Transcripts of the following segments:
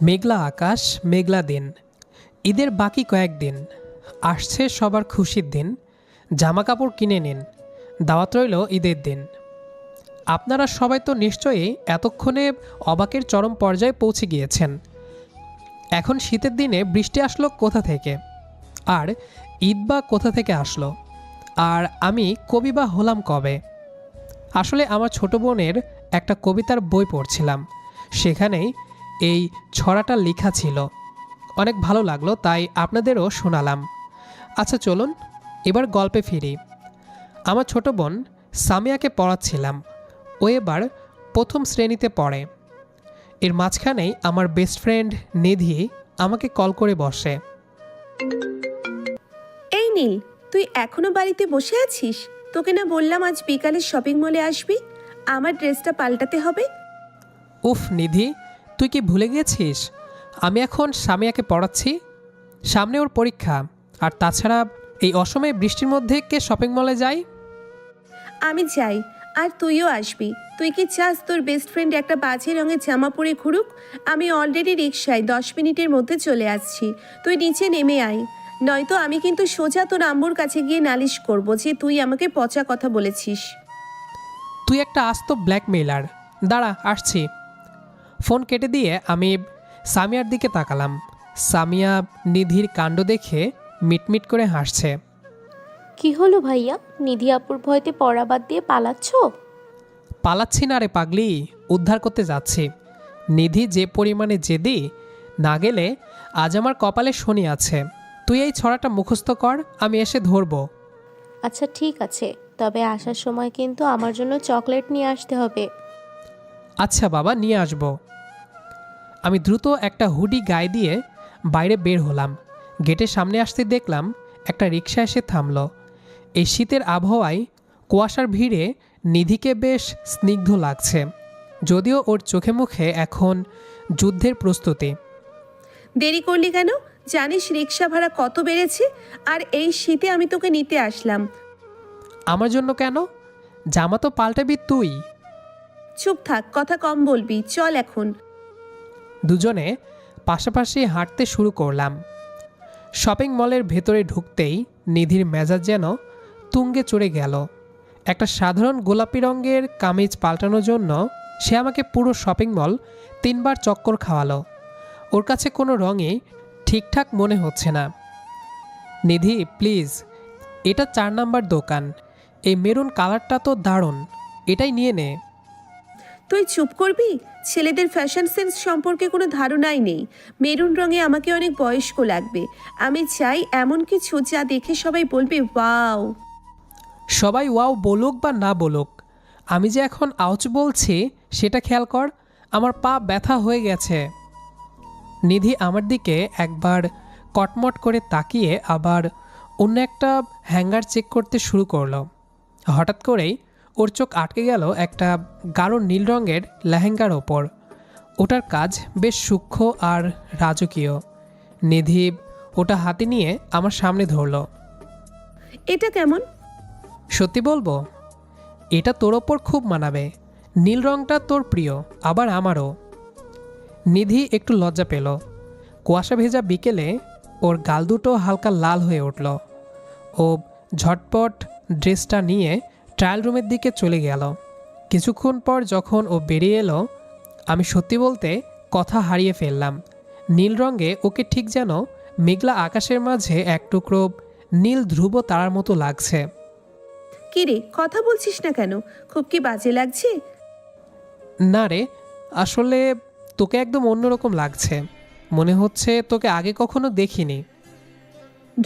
মেঘলা আকাশ, মেঘলা দিন। ঈদের বাকি কয়েকদিন। আসছে সবার খুশির দিন। জামা কাপড় কিনে নিন, দাওয়াত রইল ঈদের দিন। আপনারা সবাই তো নিশ্চয়ই এতক্ষণে অবাকের চরম পর্যায়ে পৌঁছে গিয়েছেন। এখন শীতের দিনে বৃষ্টি আসলো কোথা থেকে, আর ঈদ বা কোথা থেকে আসলো, আর আমি কবি বা হলাম কবে? আসলে আমার ছোট বোনের একটা কবিতার বই পড়ছিলাম, সেখানেই এই ছড়াটা লেখা ছিল। অনেক ভালো লাগলো, তাই আপনাদেরও শোনালাম। আচ্ছা চলুন এবার গল্পে ফিরি। আমার ছোট বোন সামিয়াকে পড়াচ্ছিলাম। ও এবার প্রথম শ্রেণীতে পড়ে। এর মাঝখানেই আমার বেস্ট ফ্রেন্ড নিধি আমাকে কল করে বসে। এই নীল, তুই এখনো বাড়িতে বসে আছিস? তোকে না বললাম আজ বিকালে শপিং মলে আসবি? আমার ড্রেসটা পাল্টাতে হবে। উফ নিধি, তুই কি ভুলে গেছিস আমি এখন সামিয়াকে পড়াচ্ছি? সামনে ওর পরীক্ষা। আর তাছাড়া এই অসময়ে বৃষ্টির মধ্যে কে শপিং মলে যায়? আমি যাই, আর তুইও আসবি। তুই কি চাস তোর বেস্ট ফ্রেন্ড একটা বাজে রঙের জামা পরে ঘুরুক? আমি অলরেডি রিক্সায় 10 মিনিটের মধ্যে চলে আসছি। তুই নিচে নেমে আয়, নয়তো আমি কিন্তু সোজা তোর আম্মুর কাছে গিয়ে নালিশ করব যে তুই আমাকে পচা কথা বলেছিস। তুই একটা আস্ত ব্ল্যাকমেইলার। দাঁড়া, আসছি। ফোন কেটে দিয়ে আমি সামিয়ার দিকে তাকালাম। সামিয়া নিধির কাণ্ড দেখে মিটমিট করে হাসছে। কি হলো ভাইয়া, নিধি আপুর ভয়তে পড়া বাদ দিয়ে পালাচ্ছ? পালাচ্ছি না রে পাগলি, উদ্ধার করতে যাচ্ছি। নিধি যে পরিমাণে জেদি, না গেলে আজ আমার কপালে শনি আছে। তুই এই ছড়াটা মুখস্থ কর, আমি এসে ধরবো। আচ্ছা ঠিক আছে, তবে আসার সময় কিন্তু আমার জন্য চকলেট নিয়ে আসতে হবে। আচ্ছা বাবা, নিয়ে আসব। আমি দ্রুত একটা হুডি গায়ে দিয়ে বাইরে বের হলাম। গেটের সামনে আসতে দেখলাম একটা রিক্সা এসে থামল। এই শীতের আবহাওয়ায় কুয়াশার ভিড়ে নিধিকে বেশ স্নিগ্ধ লাগছে, যদিও ওর চোখে মুখে এখন যুদ্ধের প্রস্তুতি। দেরি করলি কেন? জানিস রিক্সা ভাড়া কত বেড়েছে? আর এই শীতে আমি তোকে নিতে আসলাম। আমার জন্য কেন? জামা তো পাল্টাবি তুই। চুপ থাক, কথা কম বলবি, চল এখন। দুজনে পাশাপাশি হাঁটতে শুরু করলাম। শপিং মলের ভেতরে ঢুকতেই নিধির মেজাজ যেন তুঙ্গে চড়ে গেল। একটা সাধারণ গোলাপি রঙের কামিজ পাল্টানোর জন্য সে আমাকে পুরো শপিং মল 3বার চক্কর খাওয়ালো। ওর কাছে কোনো রঙই ঠিকঠাক মনে হচ্ছে না। নিধি প্লিজ, এটা 4 নাম্বার দোকান। এই মেরুন কালারটা তো দারুণ, এটাই নিয়ে নে। তুই চুপ করবি? ছেলেদের ফ্যাশন সেন্স সম্পর্কে কোনো ধারণাই নেই। মেরুন রঙে আমাকে অনেক বয়স্ক লাগবে। আমি চাই এমন কিছু যা দেখে সবাই বলবে ওয়াও। সবাই ওয়াও বলুক বা না বলুক, আমি যে এখন আউচ বলছি সেটা খেয়াল কর। আমার পা ব্যথা হয়ে গেছে। নিধি আমার দিকে একবার কটমট করে তাকিয়ে আবার অন্য একটা হ্যাঙ্গার চেক করতে শুরু করলো। হঠাৎ করেই ওর চোখ আটকে গেল একটা গাঢ় নীল রঙের লেহেঙ্গার ওপর। ওটার কাজ বেশ সূক্ষ্ম আর রাজকীয়। নিধি ওটা হাতে নিয়ে আমার সামনে ধরলো। এটা কেমন? সত্যি বলবো, এটা তোর ওপর খুব মানাবে। নীল রঙটা তোর প্রিয়, আবার আমারও। নিধি একটু লজ্জা পেল। কুয়াশা ভেজা বিকেলে ওর গাল দুটো হালকা লাল হয়ে উঠল। ও ঝটপট ড্রেসটা নিয়ে ট্রায়াল রুমের দিকে চলে গেল। কিছুক্ষণ পর যখন ও বেরিয়ে এলো, আমি সত্যি বলতে কথা হারিয়ে ফেললাম। নীল রঙে ওকে ঠিক যেন মেঘলা আকাশের মাঝে এক টুকরো নীল ধ্রুব তারার মতো লাগছে। কি রে, কথা বলছিস না কেন? খুব কি বাজে লাগছে? না রে, আসলে তোকে একদম অন্যরকম লাগছে। মনে হচ্ছে তোকে আগে কখনো দেখিনি।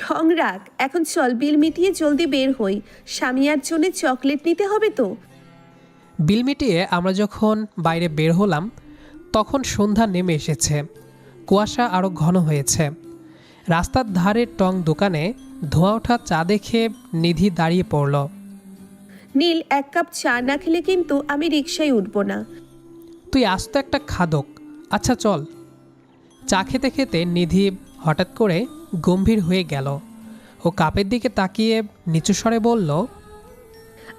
ঢং রাখ, এখন চল বিল মিটিয়ে জলদি বের হই। স্বামীয়ার জন্য চকলেট নিতে হবে তো। বিল মিটিয়ে আমরা যখন বাইরে বের হলাম তখন সন্ধ্যা নেমে এসেছে। কুয়াশা আরও ঘন হয়েছে। রাস্তার ধারের টং দোকানে ধোঁয়া ওঠা চা দেখে নিধি দাঁড়িয়ে পড়ল। নীল, 1 কাপ চা না খেলে কিন্তু আমি রিক্সায় উঠবো না। তুই আস্ত একটা খাদক। আচ্ছা চল। চা খেতে খেতে নিধি হঠাৎ করে গম্ভীর হয়ে গেল। ও কাপের দিকে তাকিয়ে নিচু স্বরে বলল,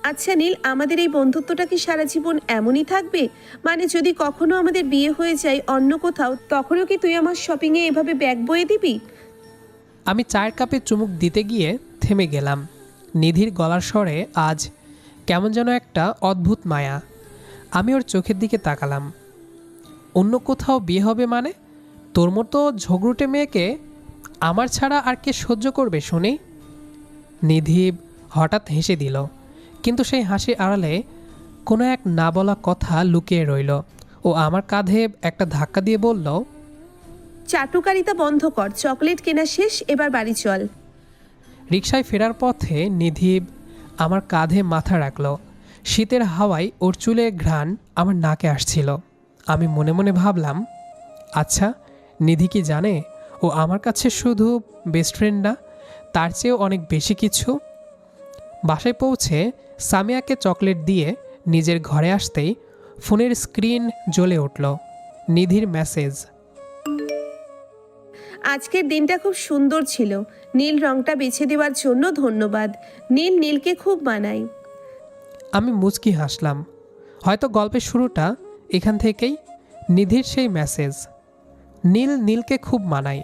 আচ্ছা নীল, আমাদের এই বন্ধুত্বটা কি সারা জীবন এমনই থাকবে? মানে যদি কখনো আমাদের বিয়ে হয়ে যায় অন্য কোথাও, তখনও কি তুই আমার শপিংয়ে এভাবে ব্যাগ বয়ে দিবি? আমি চায়ের কাপে চুমুক দিতে গিয়ে থেমে গেলাম। নিধির গলার স্বরে আজ কেমন যেন একটা অদ্ভুত মায়া। আমি ওর চোখের দিকে তাকালাম। অন্য কোথাও বিয়ে হবে মানে? তোর মতো ঝগড়ুটে মেয়েকে আমার ছাড়া আর কে সহ্য করবে শুনি? নিধি হঠাৎ হেসে দিল, কিন্তু সেই হাসির আড়ালে কোনো এক না বলা কথা লুকিয়ে রইল। ও আমার কাঁধে একটা ধাক্কা দিয়ে বলল, চাটুকারিতা বন্ধ কর, চকলেট কেনা শেষ, এবার বাড়ি চল। রিকশায় ফেরার পথে নিধি আমার কাঁধে মাথা রাখল। শীতের হাওয়ায় ওর চুলের ঘ্রাণ আমার নাকে আসছিল। আমি মনে মনে ভাবলাম, আচ্ছা নিধি কি জানে ও আমার কাছে শুধু বেস্ট ফ্রেন্ড না, তার চেয়েও অনেক বেশি কিছু। বাসায় পৌঁছে সামিয়াকে চকলেট দিয়ে নিজের ঘরে আসতেই ফোনের স্ক্রিন জ্বলে উঠল। নিধির মেসেজ, আজকের দিনটা খুব সুন্দর ছিল। নীল রংটা বেছে দেওয়ার জন্য ধন্যবাদ। নীল নীলকে খুব মানায়। আমি মুচকি হাসলাম। হয়তো গল্পের শুরুটা এখান থেকেই। নিধির সেই মেসেজ, নীল নীলকে খুব মানায়।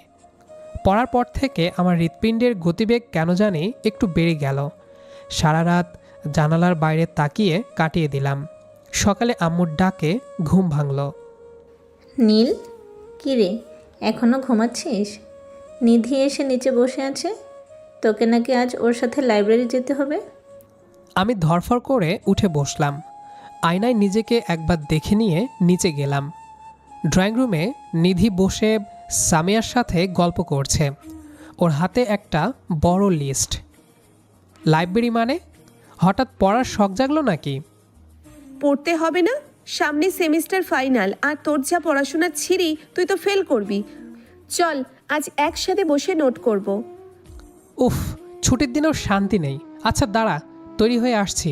পড়ার পর থেকে আমার হৃৎপিণ্ডের গতিবেগ কেন জানি একটু বেড়ে গেল। সারা রাত জানালার বাইরে তাকিয়ে কাটিয়ে দিলাম। সকালে আম্মুর ডাকে ঘুম ভাঙল। নীল, কী রে, এখনও ঘুমাচ্ছিস? নিধি এসে নিচে বসে আছে, তোকে নাকি আজ ওর সাথে লাইব্রেরি যেতে হবে। আমি ধরফর করে উঠে বসলাম। আয়নায় নিজেকে একবার দেখে নিয়ে নিচে গেলাম। ড্রয়িং রুমে নিধি বসে সামিয়ার সাথে গল্প করছে। ওর হাতে একটা বড় লিস্ট। লাইব্রেরি মানে? হঠাৎ পড়ার শখ জাগলো নাকি? পড়তে হবে না, সামনে সেমিস্টার ফাইনাল, আর তোর যা পড়াশোনার ছিরি তুই তো ফেল করবি। চল আজ একসাথে বসে নোট করব। উফ, ছুটির দিনেও শান্তি নেই। আচ্ছা দাঁড়া, তৈরি হয়ে আসছি।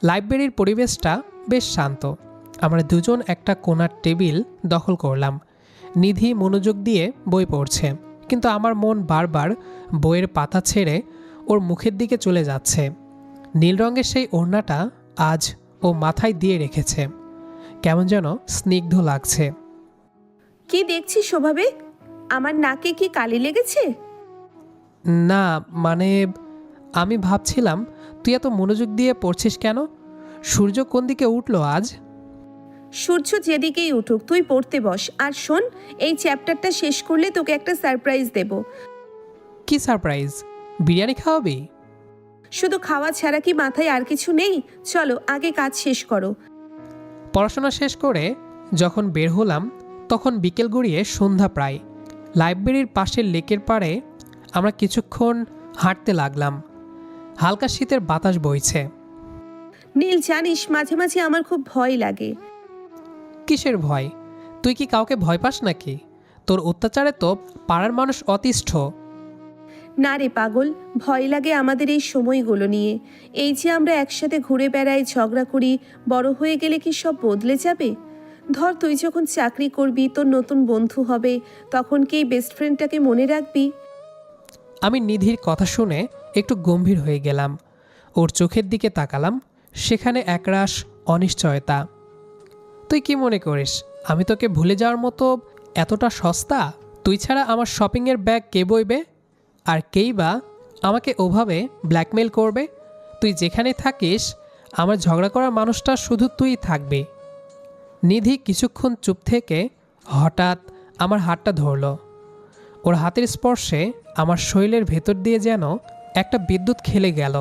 লাইব্রেরির পরিবেশটা বেশ শান্ত। আমরা দুজন একটা কোণার টেবিল দখল করলাম। নিধি মনোযোগ দিয়ে বই পড়ছে, কিন্তু আমার মন বারবার বইয়ের পাতা ছেড়ে ওর মুখের দিকে চলে যাচ্ছে। নীল রঙের সেই ওড়নাটা আজ ও মাথায় দিয়ে রেখেছে, কেমন যেন স্নিগ্ধ লাগছে। কি দেখছিস ওভাবে? আমার নাকে কি কালি লেগেছে? না মানে, আমি ভাবছিলাম তুই এত মনোযোগ দিয়ে পড়ছিস কেন? সূর্য কোন দিকে উঠলো আজ? সূর্য যেদিকেই উঠুক, তুই পড়তে বস। আর শোন, এই চ্যাপ্টারটা শেষ করলে তোকে একটা সারপ্রাইজ দেব। কি সারপ্রাইজ? বিরিয়ানি খাওয়াবি? শুধু খাওয়া ছাড়া কি মাথায় আর কিছু নেই? চলো আগে কাজ শেষ করো। পড়াশোনা শেষ করে যখন বের হলাম তখন বিকেল গড়িয়ে সন্ধ্যা প্রায়। লাইব্রেরির পাশের লেকের পাড়ে আমরা কিছুক্ষণ হাঁটতে লাগলাম। হালকা শীতের বাতাস বইছে। নীল জানিস, মাঝে মাঝে আমার খুব ভয় লাগে। কিসের ভয়? তুই কি কাউকে ভয় পাস নাকি? তোর অত্যাচারে তো পাড়ার মানুষ অতিষ্ঠ। না রে পাগল, ভয় লাগে আমাদের এই সময়গুলো নিয়ে। এই যে আমরা একসাথে ঘুরে বেড়াই, ঝগড়া করি, বড় হয়ে গেলে কি সব বদলে যাবে? ধর তুই যখন চাকরি করবি, তোর নতুন বন্ধু হবে, তখন কি এই বেস্ট ফ্রেন্ডটাকে মনে রাখবি? আমি নিধির কথা শুনে একটু গম্ভীর হয়ে গেলাম। ওর চোখের দিকে তাকালাম, সেখানে একরাশ অনিশ্চয়তা। তুই কি মনে করিস আমি তোকে ভুলে যাওয়ার মতো এতটা সস্তা? তুই ছাড়া আমার শপিংয়ের ব্যাগ কে বইবে? আর কেই বা আমাকে ওভাবে ব্ল্যাকমেল করবে? তুই যেখানে থাকিস আমার ঝগড়া করার মানুষটা শুধু তুই থাকবি। নিধি কিছুক্ষণ চুপ থেকে হঠাৎ আমার হাতটা ধরল। ওর হাতের স্পর্শে আমার শরীরের ভেতর দিয়ে যেন একটা বিদ্যুৎ খেলে গেল।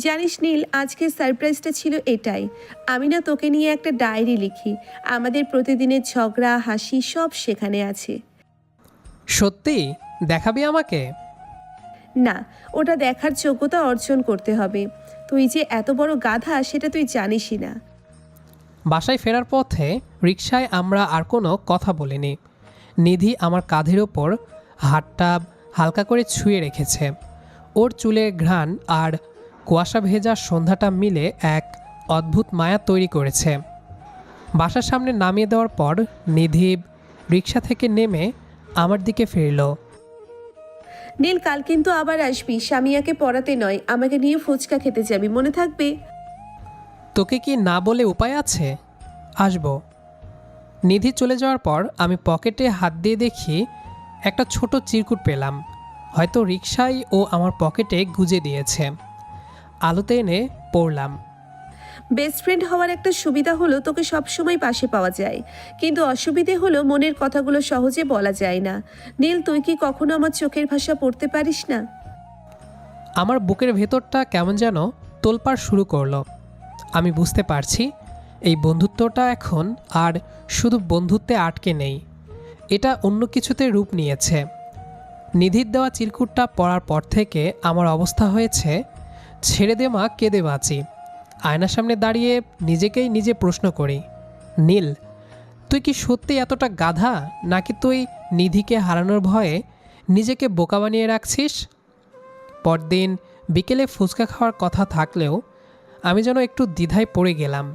জানিস নীল, আজকের সারপ্রাইজটা ছিল এটাই। আমি না তোকে নিয়ে একটা ডায়েরি লিখি। আমাদের প্রতিদিনের ঝগড়া, হাসি সব সেখানে আছে। সত্যি দেখাবি আমাকে? না, ওটা দেখার যোগ্যতা অর্জন করতে হবে। তুই যে এত বড় গাধা সেটা তুই জানিসই না। বাসায় ফেরার পথে রিকশায় আমরা আর কোনো কথা বলিনি। নিধি আমার কাঁধের ওপর হাতটা হালকা করে ছুঁয়ে রেখেছে। ওর চুলের ঘ্রাণ আর কুয়াশা ভেজা সন্ধ্যাটা মিলে এক অদ্ভুত মায়া তৈরি করেছে। বাসার সামনে নামিয়ে দেওয়ার পর নিধি রিকশা থেকে নেমে আমার দিকে ফিরল। নীল, কাল কিন্তু আবার আসবি, সামিয়াকে পড়াতে নয়, আমাকে নিয়ে ফুচকা খেতে যাবি, মনে থাকবে? তোকে কি না বলে উপায় আছে? আসবো। নিধি চলে যাওয়ার পর আমি পকেটে হাত দিয়ে দেখি একটা ছোট চিরকুট পেলাম। হয়তো রিকশায় ও আমার পকেটে গুজে দিয়েছে। আলোতে এনে পড়লাম। বেস্ট ফ্রেন্ড হওয়ার একটা সুবিধা হলো তোকে সবসময় পাশে পাওয়া যায়, কিন্তু অসুবিধে হলো মনের কথাগুলো সহজে বলা যায় না। নীল, তুই কি কখনো আমার চোখের ভাষা পড়তে পারিস না? আমার বুকের ভেতরটা কেমন যেন তোলপাড় শুরু করলো। আমি বুঝতে পারছি এই বন্ধুত্বটা এখন আর শুধু বন্ধুত্বে আটকে নেই, এটা অন্য কিছুতে রূপ নিয়েছে। নিধির দেওয়া চিরকুটটা পড়ার পর থেকে আমার অবস্থা হয়েছে ছেড়ে দে মা, কেঁদে বাঁচি। আয়নার সামনে দাঁড়িয়ে নিজেকেই নিজে প্রশ্ন করি, নীল তুই কি সত্যি এতটা গাধা, নাকি তুই নিধিকে হারানোর ভয়ে নিজেকে বোকা বানিয়ে রাখছিস? পরদিন বিকেলে ফুচকা খাওয়ার কথা থাকলেও আমি যেন একটু দ্বিধায় পড়ে গেলাম।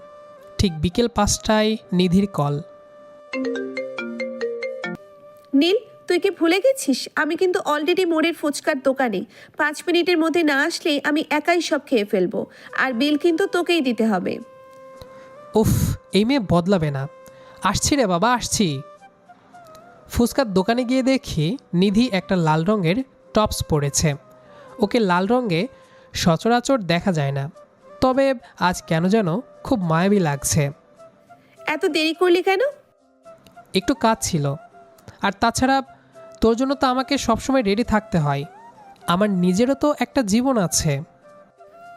ঠিক বিকেল 5টায় নিধির কল। নীল, তুই কি ভুলে গেছিস? আমি কিন্তু অলরেডি মোড়ের ফুচকার দোকানে। 5 মিনিটের মধ্যে না আসলে আমি একাই সব খেয়ে ফেলবো, আর বিল কিন্তু তোকেই দিতে হবে। উফ, এই মেয়ে বদলাবে না। আসছি রে বাবা, আসছি। ফুচকার দোকানে গিয়ে দেখি নিধি একটা লাল রঙের টপস পরেছে। ওকে লাল রঙে সচরাচর দেখা যায় না, তবে আজ কেন যেন খুব মায়াবী লাগছে। এত দেরি করলি কেন? একটু কাজ ছিল, আর তাছাড়া তোর জন্য তো আমাকে সবসময় রেডি থাকতে হয়। আমার নিজেরও তো একটা জীবন আছে।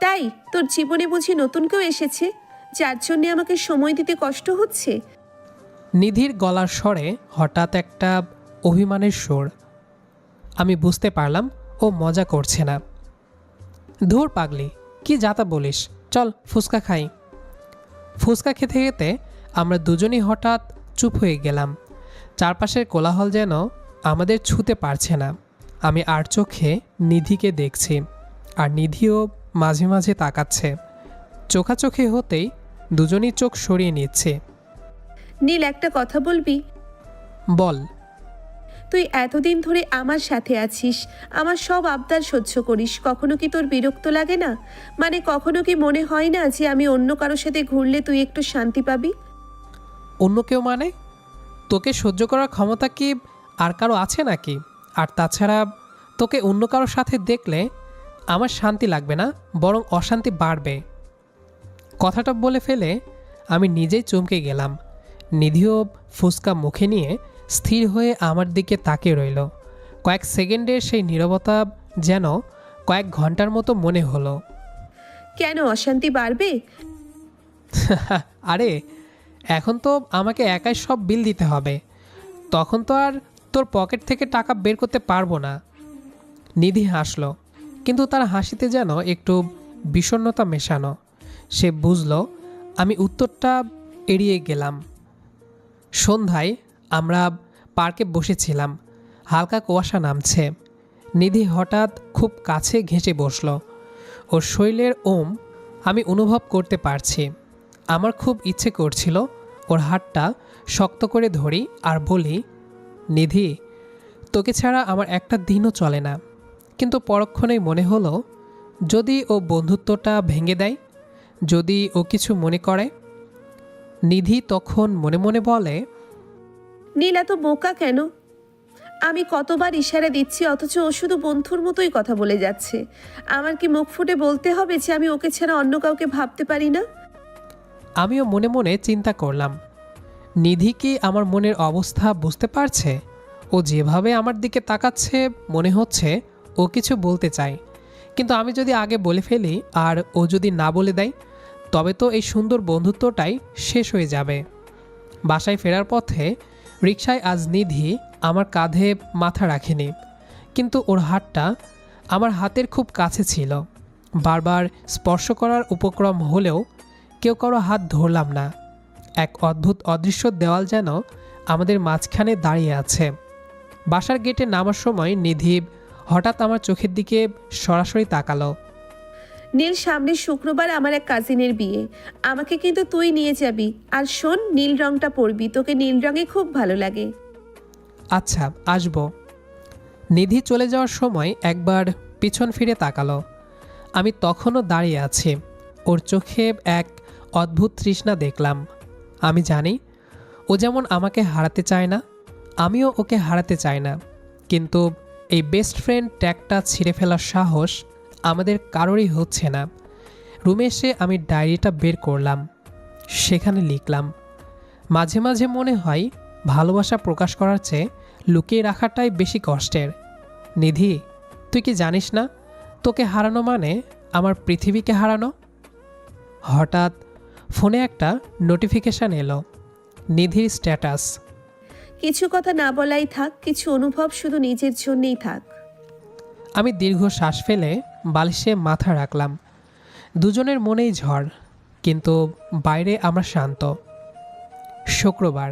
তাই তোর জীবনে বুঝি নতুন কেউ এসেছে, যার জন্য আমাকে সময় দিতে কষ্ট হচ্ছে? নিধির গলার স্বরে হঠাৎ একটা অভিমানের সুর। আমি বুঝতে পারলাম ও মজা করছে না। ধুর পাগলি, কি যাতা বলিস, চল ফুচকা খাই। ফুচকা খেতে খেতে আমরা দুজনই হঠাৎ চুপ হয়ে গেলাম। চারপাশের কোলাহল যেন আমাদের ছুঁতে পারছে না। আমি আর চোখে নিধিকে দেখছি, আর নিধিও মাঝে মাঝে তাকাচ্ছে। চোখাচোখি হতেই দুজনই চোখ সরিয়ে নিচ্ছে। নীল, একটা কথা বলবি? বল। তুই এতদিন ধরে আমার সাথে আছিস, আমার সব আবদার সহ্য করিস, কখনো কি তোর বিরক্ত লাগে না? মানে কখনো কি মনে হয় না যে আমি অন্য কারোর সাথে ঘুরলে তুই একটু শান্তি পাবি? অন্য কেউ মানে? তোকে সহ্য করার ক্ষমতা কি আর কারো আছে নাকি? আর তাছাড়া তোকে অন্য কারোর সাথে দেখলে আমার শান্তি লাগবে না, বরং অশান্তি বাড়বে। কথাটা বলে ফেলে আমি নিজেই চমকে গেলাম। নিধিও ফুসকা মুখে নিয়ে স্থির হয়ে আমার দিকে তাকিয়ে রইল। কয়েক সেকেন্ডের সেই নীরবতা যেন কয়েক ঘন্টার মতো মনে হলো। কেন অশান্তি বাড়বে? আরে এখন তো আমাকে একাই সব বিল দিতে হবে, তখন তো আর তোর পকেট থেকে টাকা বের করতে পারবো না। নিধি হাসল, কিন্তু তার হাসিতে যেন একটু বিষণ্ণতা মেশানো। সে বুঝল আমি উত্তরটা এড়িয়ে গেলাম। সন্ধ্যায় আমরা পার্কে বসেছিলাম। হালকা কুয়াশা নামছে। নিধি হঠাৎ খুব কাছে ঘেঁষে বসল। ওর শরীরের ওম আমি অনুভব করতে পারছি। আমার খুব ইচ্ছে করছিল ওর হাতটা শক্ত করে ধরি আর বলি, নিধি তোকে ছাড়া আমার একটা দিনও চলে না। কিন্তু পরক্ষণেই মনে হলো, যদি ও বন্ধুত্বটা ভেঙে দেয়, যদি ও কিছু মনে করে। নিধি তখন মনে মনে বলে, নীল এত বোকা কেন? আমি কতবার ইশারা দিচ্ছি, অথচ ও শুধু বন্ধুর মতোই কথা বলে যাচ্ছে। আমার কি মুখ ফুটে বলতে হবে যে আমি ওকে ছাড়া অন্য কাউকে ভাবতে পারি না? আমিও মনে মনে চিন্তা করলাম, নিধি কি আমার মনের অবস্থা বুঝতে পারছে? ও যেভাবে আমার দিকে তাকাচ্ছে মনে হচ্ছে ও কিছু বলতে চায়। কিন্তু আমি যদি আগে বলে ফেলি আর ও যদি না বলে দেয়, তবে তো এই সুন্দর বন্ধুত্বটাই শেষ হয়ে যাবে। বাসায় ফেরার পথে রিকশায় আজ নিধি আমার কাঁধে মাথা রাখেনি, কিন্তু ওর হাতটা আমার হাতের খুব কাছে ছিল। বারবার স্পর্শ করার উপক্রম হলেও কেউ কারো হাত ধরলাম না। এক অদ্ভুত অদৃশ্য দেওয়াল যেন আমাদের মাঝখানে দাঁড়িয়ে আছে। বাসার গেটে নামার সময় নিধি হঠাৎ আমার চোখের দিকে সরাসরি তাকালো। নীল, সামনের শুক্রবার আমার এক কাজিনের বিয়ে, আমাকে কিন্তু তুই নিয়ে যাবি। আর শোন, নীল রংটা পরবি, তোকে নীল রঙে খুব ভালো লাগে। আচ্ছা, আসবো। নিধি চলে যাওয়ার সময় একবার পিছন ফিরে তাকালো। আমি তখনও দাঁড়িয়ে আছি। ওর চোখে এক অদ্ভুত তৃষ্ণা দেখলাম। আমি জানি ও যেমন আমাকে হারাতে চায় না, আমিও ওকে হারাতে চাই না। কিন্তু এই বেস্ট ফ্রেন্ড ট্যাগটা ছিঁড়ে ফেলার সাহস আমাদের কারোরই হচ্ছে না। রুমে এসে আমি ডায়েরিটা বের করলাম। সেখানে লিখলাম, মাঝে মাঝে মনে হয় ভালোবাসা প্রকাশ করার চেয়ে লুকিয়ে রাখাটাই বেশি কষ্টের। নিধি, তুই কি জানিস না তোকে হারানো মানে আমার পৃথিবীকে হারানো? হঠাৎ ফোনে একটা নোটিফিকেশান এলো, নিধির স্ট্যাটাস। কিছু কথা না বলাই থাক, কিছু অনুভব শুধু নিজের জন্যেই থাক। আমি দীর্ঘ শ্বাস ফেলে বালিশে মাথা রাখলাম। দুজনের মনেই ঝড়, কিন্তু বাইরে আমরা শান্ত। শুক্রবার,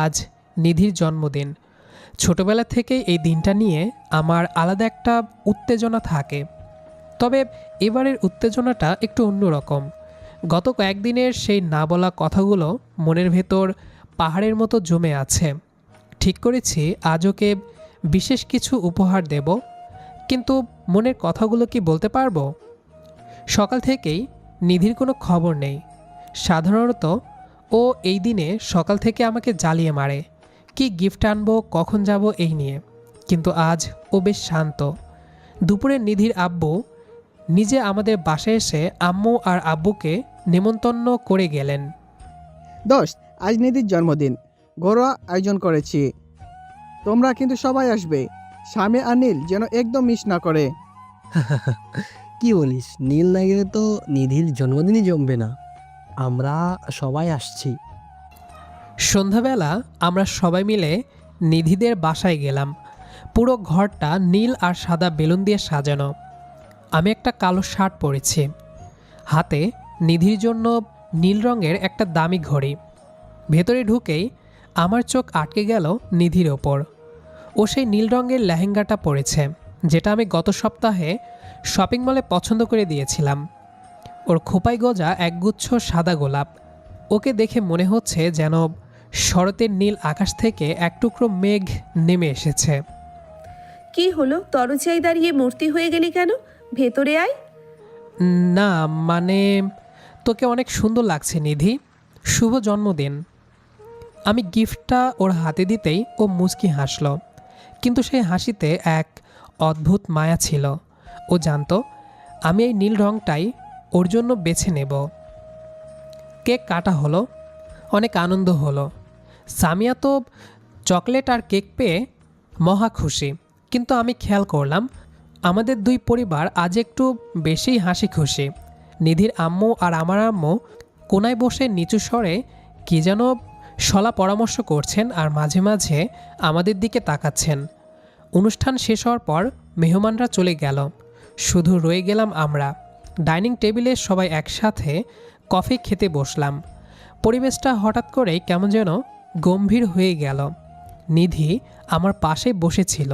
আজ নিধির জন্মদিন। ছোটবেলা থেকেই এই দিনটা নিয়ে আমার আলাদা একটা উত্তেজনা থাকে। তবে এবারের উত্তেজনাটা একটু অন্যরকম। গত কয়েকদিনের সেই না বলা কথাগুলো মনের ভেতর পাহাড়ের মতো জমে আছে। ঠিক করেছি আজ ওকে বিশেষ কিছু উপহার দেব, কিন্তু মনের কথাগুলো কি বলতে পারবো? সকাল থেকেই নিধির কোনো খবর নেই। সাধারণত ও এই দিনে সকাল থেকে আমাকে জ্বালিয়ে মারে, কি গিফট আনবো, কখন যাব এই নিয়ে। কিন্তু আজ ও বেশ শান্ত। দুপুরে নিধির আব্বু নিজে আমাদের বাসায় এসে আম্মু আর আব্বুকে নেমন্তন্ন করে গেলেন। দোস্ত, আজ নিধির জন্মদিন, ঘরোয়া আয়োজন করেছি, তোমরা কিন্তু সবাই আসবে। স্বামী আর নীল যেন একদম মিস না করে। কি বলিস? নীল না গেলে তো নিধির জন্মদিনই জমবে না। আমরা সবাই আসছি। সন্ধ্যাবেলা আমরা সবাই মিলে নিধিদের বাসায় গেলাম। পুরো ঘরটা নীল আর সাদা বেলুন দিয়ে সাজানো। আমি একটা কালো শার্ট পরেছি, হাতে নিধির জন্য নীল রঙের একটা দামি ঘড়ি। ভেতরে ঢুকেই আমার চোখ আটকে গেল নিধির ওপর। ও সেই নীল রঙের লেহেঙ্গাটা পরেছে, যেটা আমি গত সপ্তাহে শপিং মলে পছন্দ করে দিয়েছিলাম। ওর খোপায় গোজা একগুচ্ছ সাদা গোলাপ। ওকে দেখে মনে হচ্ছে যেন শরতের নীল আকাশ থেকে এক টুকরো মেঘ নেমে এসেছে। কি হলো, দরজায় দাঁড়িয়ে মূর্তি হয়ে গেলি কেন? ভেতরে আয়। না মানে, তোকে অনেক সুন্দর লাগছে নিধি, শুভ জন্মদিন। আমি গিফটটা ওর হাতে দিতেই ও মুচকি হাসল, কিন্তু সেই হাসিতে এক অদ্ভুত মায়া ছিল। ও জানতো আমি এই নীল রঙটাই ওর জন্য বেছে নেব। কেক কাটা হলো, অনেক আনন্দ হলো। সামিয়া তো চকলেট আর কেক পেয়ে মহা খুশি, কিন্তু আমি খেয়াল করলাম আমাদের দুই পরিবার আজ একটু বেশিই হাসি খুশি। নিধির আম্মু আর আমার আম্মু কোনায় বসে নিচু স্বরে কী যেন শলা পরামর্শ করছেন আর মাঝে মাঝে আমাদের দিকে তাকাচ্ছেন। অনুষ্ঠান শেষ হওয়ার পর মেহমানরা চলে গেল, শুধু রয়ে গেলাম আমরা। ডাইনিং টেবিলে সবাই একসাথে কফি খেতে বসলাম। পরিবেশটা হঠাৎ করেই কেমন যেন গম্ভীর হয়ে গেল। নিধি আমার পাশে বসেছিল।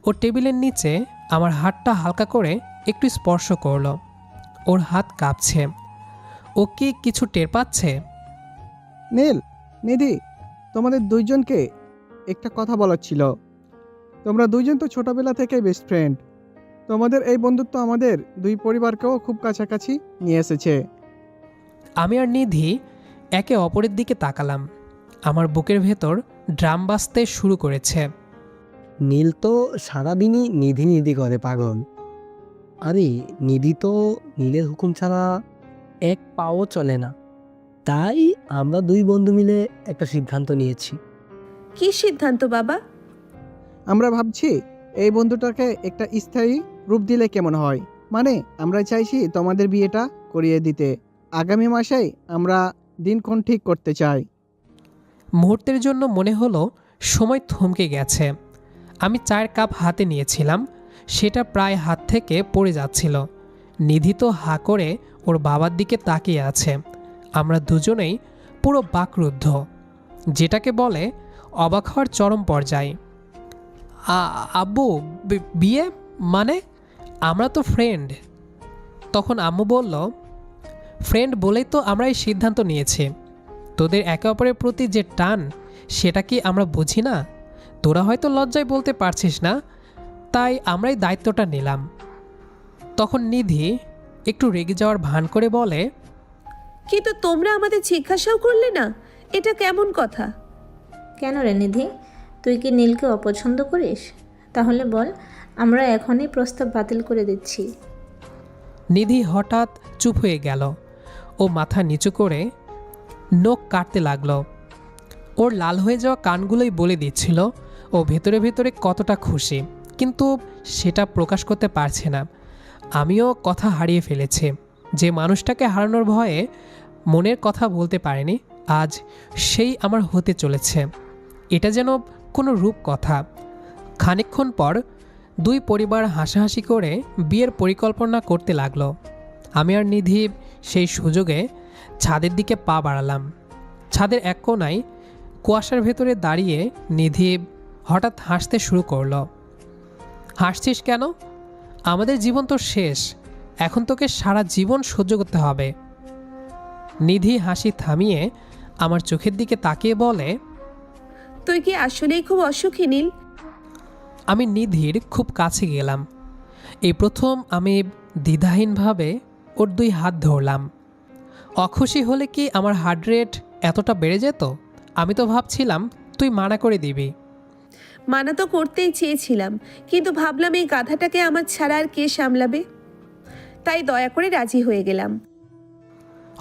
ও টেবিলের নিচে আমার হাতটা হালকা করে একটু স্পর্শ করলো। ওর হাত কাঁপছে। ও কি কিছু টের পাচ্ছে? নীল, নিধি, তোমাদের দুইজনকে একটা কথা বলার ছিল। তোমরা দুইজন তো ছোটবেলা থেকে বেস্ট ফ্রেন্ড। তোমাদের এই বন্ধুত্ব আমাদের দুই পরিবারকেও খুব কাছাকাছি নিয়ে এসেছে। আমি আর নিধি একে অপরের দিকে তাকালাম। আমার বুকের ভেতর ড্রাম বাজতে শুরু করেছে। নীল তো সারাদিনই নিধি নিধি করে পাগল। আরে নিধি তো নীলের হুকুম ছাড়া এক পাও চলে না। তাই আমরা দুই বন্ধু মিলে একটা সিদ্ধান্ত নিয়েছি। কি সিদ্ধান্ত বাবা? আমরা ভাবছি এই বন্ধুটাকে একটা স্থায়ী রূপ দিলে কেমন হয়। মানে আমরা চাইছি তোমাদের বিয়েটা করিয়ে দিতে। আগামী মাসেই আমরা দিনক্ষণ ঠিক করতে চাই। মুহূর্তের জন্য মনে হলো সময় থমকে গেছে। আমি চায়ের কাপ হাতে নিয়েছিলাম, সেটা প্রায় হাত থেকে পড়ে যাচ্ছিল। নিধি তো হা করে ওর বাবার দিকে তাকিয়ে আছে। আমরা দুজনেই পুরো বাকরুদ্ধ, যেটাকে বলে অবাক হওয়ার চরম পর্যায়ে। আব্বু, বিয়ে মানে? আমরা তো ফ্রেন্ড। তখন আম্মু বলল, ফ্রেন্ড বলেই তো আমরা এই সিদ্ধান্ত নিয়েছি। তোদের একে অপরের প্রতি যে টান, সেটা কি আমরা বুঝি না? তোরা হয়তো লজ্জায় বলতে পারছিস না, তাই আমরাই দায়িত্বটা নিলাম। তখন নিধি একটু রেগে যাওয়ার ভান করে বলে, কিন্তু তোমরা আমাদের জিজ্ঞাসাও করলে না, এটা কেমন কথা? কেন রে নিধি, তুই কি নীলকে অপছন্দ করিস? তাহলে বল, আমরা এখনই প্রস্তাব বাতিল করে দিচ্ছি। নিধি হঠাৎ চুপ হয়ে গেল। ও মাথা নিচু করে নখ কাটতে লাগলো। ওর লাল হয়ে যাওয়া কানগুলোই বলে দিচ্ছিল ও ভেতরে ভেতরে কতটা খুশি, কিন্তু সেটা প্রকাশ করতে পারছে না। আমিও কথা হারিয়ে ফেলেছি। যে মানুষটাকে হারানোর ভয়ে মনের কথা বলতে পারেনি, আজ সেই আমার হতে চলেছে। এটা যেন কোনো রূপকথা। খানিকক্ষণ পর দুই পরিবার হাসাহাসি করে বিয়ের পরিকল্পনা করতে লাগলো। আমি আর নিধি সেই সুযোগে ছাদের দিকে পা বাড়ালাম। ছাদের এক কোণায় কুয়াশার ভেতরে দাঁড়িয়ে নিধি হঠাৎ হাসতে শুরু করলো। হাসছিস কেন? আমাদের জীবন তো শেষ, এখন তোকে সারা জীবন সহ্য করতে হবে। নিধি হাসি থামিয়ে আমার চোখের দিকে তাকিয়ে বলে, তুই কি আসলেই খুব অসুখী নীল? আমি নিধির খুব কাছে গেলাম। এই প্রথম আমি দ্বিধাহীনভাবে ওর দুই হাত ধরলাম। অখুশি হলে কি আমার হার্ট রেট এতটা বেড়ে যেত? আমি তো ভাবছিলাম তুই মানা করে দিবি। মানা তো করতেই চেয়েছিলাম, কিন্তু ভাবলাম এই গাধাটাকে আমার ছাড়া আর কে সামলাবে, তাই দয়া করে রাজি হয়ে গেলাম।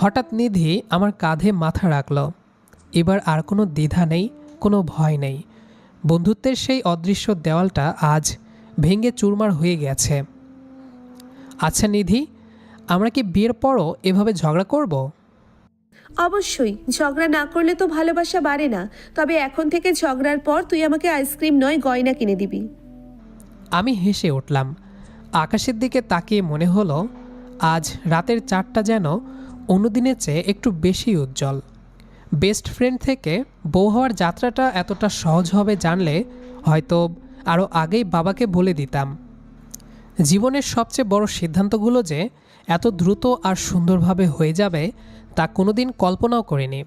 হঠাৎ নিধি আমার কাঁধে মাথা রাখল। এবার আর কোনো দ্বিধা নেই, কোনো ভয় নেই। বন্ধুত্বের সেই অদৃশ্য দেওয়ালটা আজ ভেঙে চুরমার হয়ে গেছে। আচ্ছা নিধি, আমরা কি বিয়ের পরও এভাবে ঝগড়া করব? অবশ্যই, ঝগড়া না করলে তো ভালোবাসা বাড়ে না। তবে এখন থেকে ঝগড়ার পর তুই আমাকে আইসক্রিম নয় গয়না কিনে দিবি। আমি হেসে উঠলাম। আকাশের দিকে তাকিয়ে মনে হলো আজ রাতের চাঁদটা যেন অন্যদিনের চেয়ে একটু বেশি উজ্জ্বল। বেস্ট ফ্রেন্ড থেকে বউ হওয়ার যাত্রাটা এতটা সহজ হবে জানলে হয়তো আরও আগেই বাবাকে বলে দিতাম। জীবনের সবচেয়ে বড় সিদ্ধান্তগুলো যে এত দ্রুত আর সুন্দরভাবে হয়ে যাবে তা কোনোদিন কল্পনাও করিনি।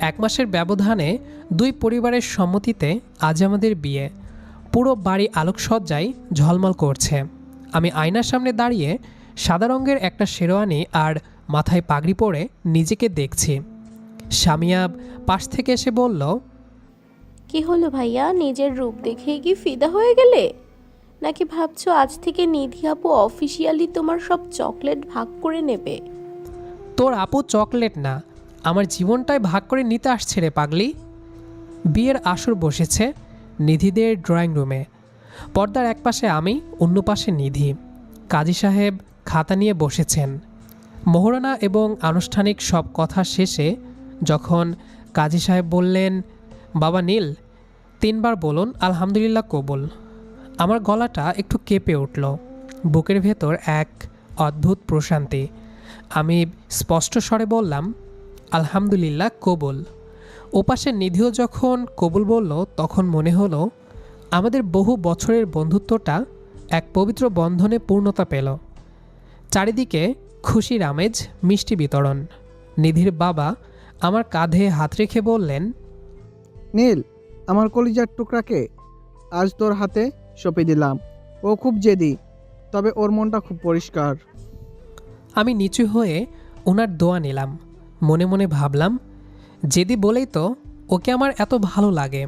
1 মাসের ব্যবধানে দুই পরিবারের সম্মতিতে আজ আমাদের বিয়ে। পুরো বাড়ি আলোকসজ্জায় ঝলমল করছে। আমি আয়নার সামনে দাঁড়িয়ে সাদা রঙের একটা শেরওয়ানি আর মাথায় পাগড়ি পরে নিজেকে দেখছি। সামিয়া পাশ থেকে এসে বলল, কি হলো ভাইয়া, নিজের রূপ দেখেই কি ফিদা হয়ে গেলে? নাকি ভাবছো আজ থেকে নিধি আপু অফিসিয়ালি তোমার সব চকলেট ভাগ করে নেবে? তোর আপু চকলেট না, আমার জীবনটাই ভাগ করে নিতে আসছে রে পাগলি। বিয়ের আসর বসেছে নিধিদের ড্রয়িং রুমে। পর্দার এক পাশে আমি, অন্য পাশে নিধি। কাজী সাহেব খাতা নিয়ে বসেছেন। মোহরানা এবং আনুষ্ঠানিক সব কথা শেষে যখন কাজী সাহেব বললেন, বাবা নীল 3 বার বলুন আলহামদুলিল্লাহ কবুল, আমার গলাটা একটু কেঁপে উঠল। বুকের ভেতর এক অদ্ভুত প্রশান্তি। আমি স্পষ্ট স্বরে বললাম, আলহামদুলিল্লাহ কবুল। ওপাশে নিধিও যখন কবুল বলল তখন মনে হলো আমাদের বহু বছরের বন্ধুত্বটা এক পবিত্র বন্ধনে পূর্ণতা পেল। চারিদিকে খুশির আমেজ, মিষ্টি বিতরণ। নিধির বাবা আমার কাঁধে হাত রেখে বললেন, নীল, আমার কলিজার টুকরাকে আজ তোর হাতে সঁপে দিলাম। ও খুব জেদি, তবে ওর মনটা খুব পরিষ্কার। আমি নিচু হয়ে ওনার দোয়া নিলাম। মনে মনে ভাবলাম, জেদি বলেই তো ওকে আমার এত ভালো লাগে।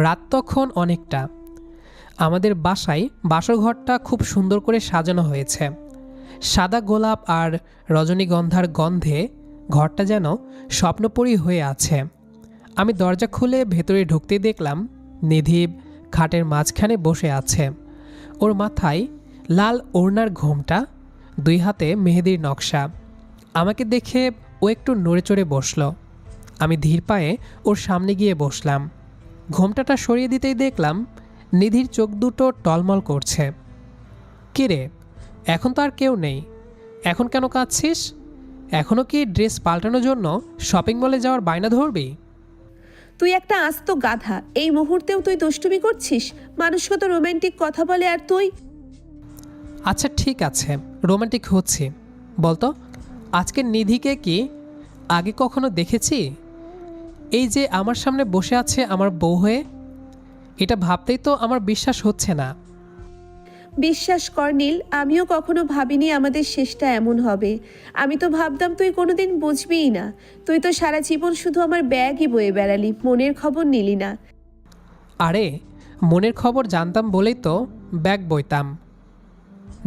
রাত তখন অনেকটা। আমাদের বাসায় বাসরঘরটা খুব সুন্দর করে সাজানো হয়েছে। সাদা গোলাপ আর রজনীগন্ধার গন্ধে ঘরটা যেন স্বপ্নপরী হয়ে আছে। আমি দরজা খুলে ভেতরে ঢুকতে দেখলাম নিধি খাটের মাঝখানে বসে আছে। ওর মাথায় লাল ওড়নার ঘোমটা, 2 হাতে মেহেদির নকশা। আমাকে দেখে ও একটু নড়ে চড়ে বসল। আমি ধীর পায়ে ওর সামনে গিয়ে বসলাম। ঘোমটাটা সরিয়ে দিতেই দেখলাম নিধির চোখ দুটো টলমল করছে। কে রে, এখন তো আর কেউ নেই, এখন কেন কাঁদছিস? এখনও কি ড্রেস পাল্টানোর জন্য শপিং মলে যাওয়ার বায়না ধরবি? তুই একটা আস্ত গাধা। এই মুহূর্তেও তুই দুষ্টুমি করছিস? মানুষ কত রোমান্টিক কথা বলে, আর তুই? আচ্ছা ঠিক আছে, রোমান্টিক হচ্ছি। বলতো, আজকের নিধিকে কি আগে কখনো দেখেছি? এই যে আমার সামনে বসে আছে আমার বউ হয়ে, এটা ভাবতেই তো আমার বিশ্বাস হচ্ছে না। বিশ্বাস কর নীল, আমিও কখনো ভাবিনি আমাদের শেষটা এমন হবে। আমি তো ভাবতাম তুই কোনোদিন বুঝবিই না। তুই তো সারা জীবন শুধু আমার ব্যাগই বয়ে বেড়ালি, মনের খবর নিলি না। আরে মনের খবর জানতাম বলেই তো ব্যাগ বইতাম।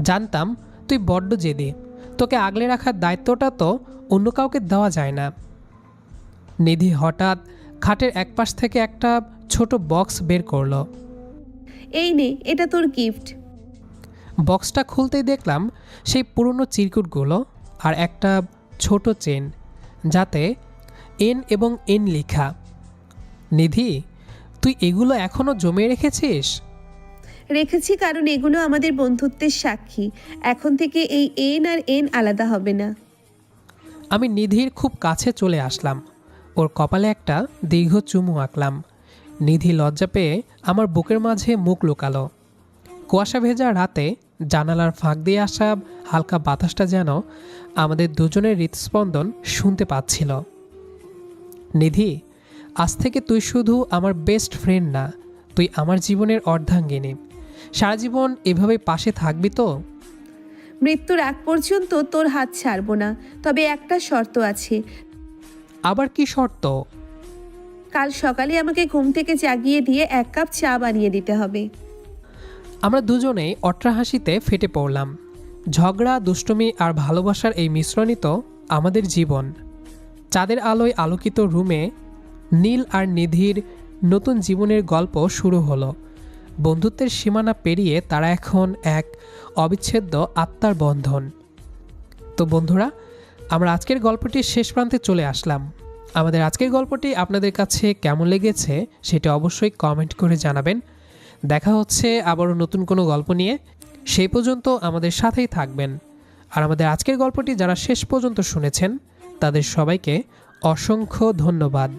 জানতাম তুই বড্ড জেদি, তোকে আগলে রাখার দায়িত্বটা তো অন্য কাউকে দেওয়া যায় না। নিধি হঠাৎ খাটের একপাশ থেকে একটা ছোট বক্স বের করলো। এই নে, এটা তোর গিফট। বক্সটা খুলতেই দেখলাম সেই পুরনো চিরকুটগুলো আর একটা ছোট চেন, যাতে এন এবং এন লেখা। নিধি, তুই এগুলো এখনও জমিয়ে রেখেছিস? রেখেছি কারণ এগুলো আমাদের বন্ধুত্বের সাক্ষী। এখন থেকে এই এন আর এন আলাদা হবে না। আমি নিধির খুব কাছে চলে আসলাম, ওর কপালে একটা দীর্ঘ চুমু আঁকলাম। নিধি লজ্জা পেয়ে আমার বুকের মাঝে মুখ লুকালো। কুয়াশা ভেজা রাতে জানালার ফাঁক দিয়ে আসা হালকা বাতাসটা যেন আমাদের দুজনের হৃদস্পন্দন শুনতে পাচ্ছিল। নিধি, আজ থেকে তুই শুধু আমার বেস্ট ফ্রেন্ড না, তুই আমার জীবনের অর্ধাঙ্গিনী। সারা জীবন এভাবেই পাশে থাকবি তো? মৃত্যুর আগ পর্যন্ত তোর হাত ছাড়বো না, তবে একটা শর্ত আছে। আবার কি শর্ত? কাল সকালে আমাকে ঘুম থেকে জাগিয়ে দিয়ে 1 কাপ চা বানিয়ে দিতে হবে। আমরা দুজনেই অট্টহাসিতে ফেটে পড়লাম। ঝগড়া, দুষ্টুমি আর ভালোবাসার এই মিশ্রণই তো আমাদের জীবন। চাঁদের আলোয় আলোকিত রুমে নীল আর নিধির নতুন জীবনের গল্প শুরু হলো। বন্ধুত্বের সীমানা পেরিয়ে তারা এখন এক অবিচ্ছেদ্য আত্মার বন্ধন। তো বন্ধুরা, আমরা আজকের গল্পটির শেষ প্রান্তে চলে আসলাম। আমাদের আজকের গল্পটি আপনাদের কাছে কেমন লেগেছে সেটা অবশ্যই কমেন্ট করে জানাবেন। দেখা হচ্ছে আবারও নতুন কোনো গল্প নিয়ে। সেই পর্যন্ত আমাদের সাথেই থাকবেন। আর আমাদের আজকের গল্পটি যারা শেষ পর্যন্ত শুনেছেন তাদের সবাইকে অসংখ্য ধন্যবাদ।